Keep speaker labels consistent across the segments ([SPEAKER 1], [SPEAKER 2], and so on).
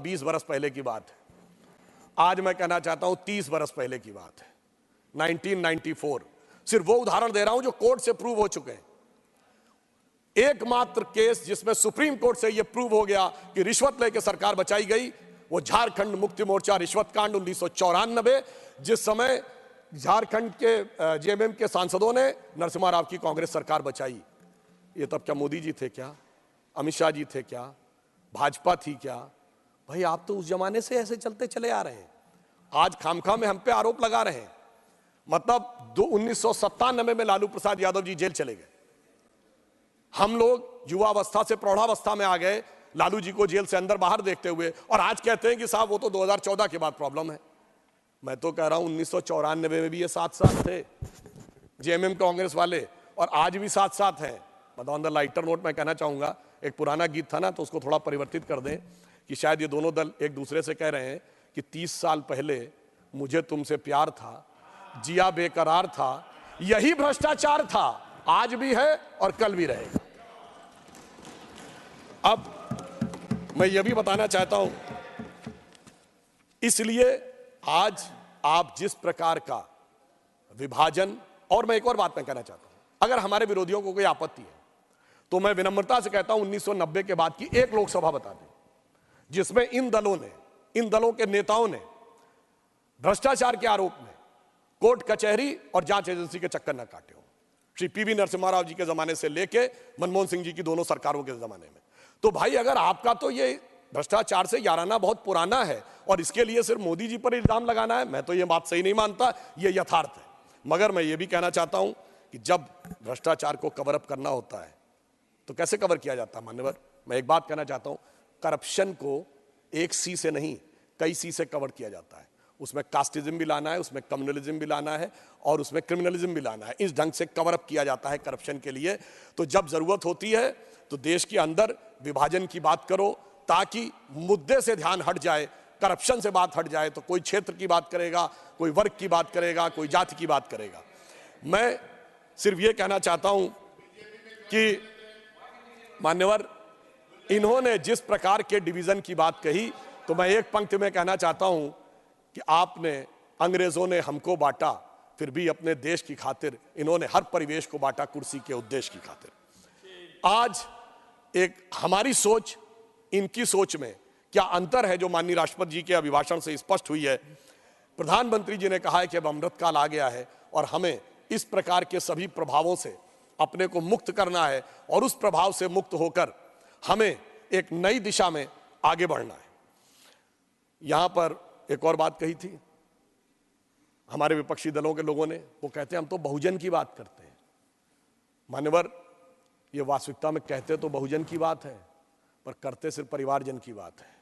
[SPEAKER 1] 20 बरस पहले की बात है। आज मैं कहना चाहता हूं 30 बरस पहले की बात है, 1994। सिर्फ वो उदाहरण दे रहा हूं जो कोर्ट से प्रूव हो चुके हैं। एकमात्र केस जिसमें सुप्रीम कोर्ट से यह प्रूव हो गया कि रिश्वत लेकर सरकार बचाई गई, वो झारखंड मुक्ति मोर्चा रिश्वत कांड 1994, जिस समय झारखंड के जेएमएम के सांसदों ने नरसिम्हा राव की कांग्रेस सरकार बचाई। ये तब क्या मोदी जी थे क्या, अमित शाह जी थे क्या, भाजपा थी क्या? भाई आप तो उस जमाने से ऐसे चलते चले आ रहे हैं, आज खामखा में हम पे आरोप लगा रहे हैं। मतलब 1997 में लालू प्रसाद यादव जी जेल चले गए, हम लोग युवावस्था से प्रौढ़ावस्था में आ गए लालू जी को जेल से अंदर बाहर देखते हुए, और आज कहते हैं कि साहब वो तो 2014 के बाद प्रॉब्लम है। मैं तो कह रहा हूं 1994 में भी ये साथ साथ थे जेएमएम कांग्रेस वाले, और आज भी साथ साथ हैं। मतलब ऑन द लाइटर नोट मैं कहना चाहूंगा, एक पुराना गीत था ना, तो उसको थोड़ा परिवर्तित कर दें कि शायद ये दोनों दल एक दूसरे से कह रहे हैं कि 30 साल पहले मुझे तुमसे प्यार था, जिया बेकरार था, यही भ्रष्टाचार था, आज भी है और कल भी रहेगा। अब मैं यह भी बताना चाहता हूं, इसलिए आज आप जिस प्रकार का विभाजन, और मैं एक और बात मैं कहना चाहता हूं, अगर हमारे विरोधियों को कोई आपत्ति है तो मैं विनम्रता से कहता हूं 1990 के बाद की एक लोकसभा बता दें जिसमें इन दलों के नेताओं ने भ्रष्टाचार के आरोप में कोर्ट कचहरी और जांच एजेंसी के चक्कर न काटे हो, श्री पीवी नरसिम्हा राव जी के जमाने से लेके मनमोहन सिंह जी की दोनों सरकारों के जमाने में। तो भाई अगर आपका तो ये भ्रष्टाचार से याराना बहुत पुराना है और इसके लिए सिर्फ मोदी जी पर इल्जाम लगाना है, मैं तो ये बात सही नहीं मानता, ये यथार्थ है। मगर मैं ये भी कहना चाहता हूं कि जब भ्रष्टाचार को कवर अप करना होता है तो कैसे कवर किया जाता है मान्यवर? मैं एक बात कहना चाहता हूं, करप्शन को एक सी से नहीं कई सी से कवर किया जाता है। उसमें कास्टिज्म भी लाना है, उसमें कम्युनलिज्म भी लाना है और उसमें क्रिमिनलिज्म भी लाना है। इस ढंग से कवर अप किया जाता है करप्शन के लिए। तो जब जरूरत होती है तो देश के अंदर विभाजन की बात करो ताकि मुद्दे से ध्यान हट जाए, करप्शन से बात हट जाए। तो कोई क्षेत्र की बात करेगा, कोई वर्ग की बात करेगा, कोई जाति की बात करेगा। मैं सिर्फ ये कहना चाहता हूं कि मान्यवर, इन्होंने जिस प्रकार के डिवीजन की बात कही, तो मैं एक पंक्ति में कहना चाहता हूं कि आपने, अंग्रेजों ने हमको बांटा, फिर भी अपने देश की खातिर इन्होंने हर परिवेश को बांटा कुर्सी के उद्देश्य की खातिर। आज एक हमारी सोच, इनकी सोच में क्या अंतर है जो माननीय राष्ट्रपति जी के अभिभाषण से स्पष्ट हुई है। प्रधानमंत्री जी ने कहा है कि अब अमृतकाल आ गया है और हमें इस प्रकार के सभी प्रभावों से अपने को मुक्त करना है और उस प्रभाव से मुक्त होकर हमें एक नई दिशा में आगे बढ़ना है। यहां पर एक और बात कही थी हमारे विपक्षी दलों के लोगों ने, वो कहते हैं हम तो बहुजन की बात करते हैं। मान्यवर, ये वास्तविकता में कहते तो बहुजन की बात है पर करते सिर्फ परिवारजन की बात है।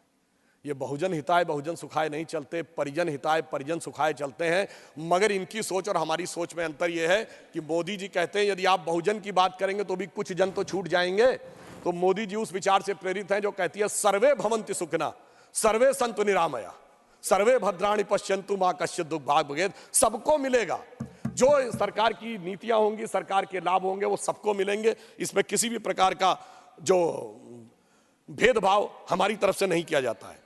[SPEAKER 1] ये बहुजन हिताय बहुजन सुखाय नहीं चलते, परिजन हिताय परिजन सुखाय चलते हैं। मगर इनकी सोच और हमारी सोच में अंतर यह है कि मोदी जी कहते हैं यदि आप बहुजन की बात करेंगे तो भी कुछ जन तो छूट जाएंगे। तो मोदी जी उस विचार से प्रेरित हैं जो कहती है सर्वे भवन्ति सुखिनः सर्वे सन्तु निरामया सर्वे भद्राणि पश्यन्तु मा कश्चित् दुर्भाग् भवेत्। सबको मिलेगा, जो सरकार की नीतियां होंगी, सरकार के लाभ होंगे, वो सबको मिलेंगे। इसमें किसी भी प्रकार का जो भेदभाव हमारी तरफ से नहीं किया जाता है।